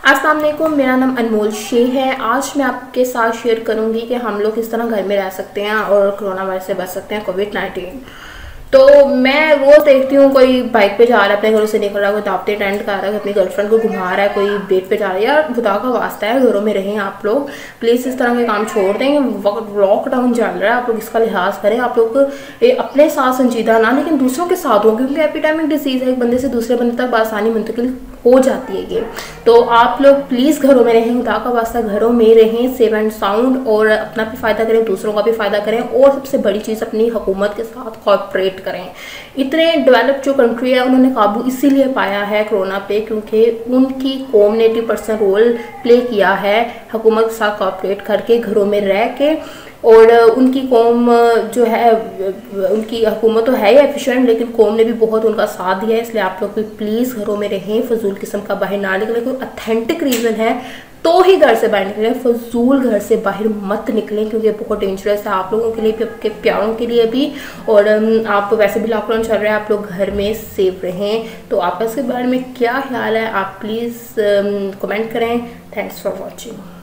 अस्सलाम वालेकुम, मेरा नाम अनमोल शेख है। आज मैं आपके साथ शेयर करूंगी कि हम लोग किस तरह घर में रह सकते हैं और कोरोना वायरस से बच सकते हैं, कोविड-19। तो मैं रोज़ देखती हूँ कोई बाइक पे जा रहा है, अपने घरों से निकल रहा है, कोई दावतें अटेंड कर रहा है, अपनी गर्लफ्रेंड को घुमा रहा है, कोई डेट पे जा रहा है। यार खुदा का वास्ता है, घरों में रहें आप लोग। प्लीज़ इस तरह के काम छोड़ दें। वक्त लॉकडाउन चल रहा है, आप लोग इसका लिहाज करें। आप लोग अपने साथ संजीदा ना, लेकिन दूसरों के साथ हो, क्योंकि एपिडेमिक डिसीज़ है, एक बंदे से दूसरे बंदे तक आसानी मुंतकिल हो जाती है ये। तो आप लोग प्लीज़ घरों में रहें, खुदा का वास्ता घरों में रहें, सेफ एंड साउंड, और अपना भी फ़ायदा करें, दूसरों का भी फ़ायदा करें, और सबसे बड़ी चीज़ अपनी हुकूमत के साथ कोऑपरेट करें। इतने डेवलप जो कंट्री है उन्होंने काबू इसीलिए पाया है कोरोना पे, क्योंकि उनकी कौम ने 80% रोल प्ले किया है हुकूमत के साथ कोऑपरेट करके, घरों में रह के। और उनकी कौम जो है, उनकी हुकूमत तो है ही एफिशिएंट, लेकिन कौम ने भी बहुत उनका साथ दिया है। इसलिए आप लोग भी प्लीज़ घरों में रहें, फजूल किस्म का बाहर ना निकलें। कोई अथेंटिक रीज़न है तो ही घर से बाहर निकलें, फजूल घर से बाहर मत निकलें, क्योंकि बहुत डेंजरस है आप लोगों के लिए भी, आपके प्यारों के लिए भी। और आप वैसे भी लॉकडाउन चल रहा है, आप लोग घर में सेफ रहें। तो आपका इसके बारे में क्या ख्याल है, आप प्लीज़ कमेंट करें। Thanks for watching.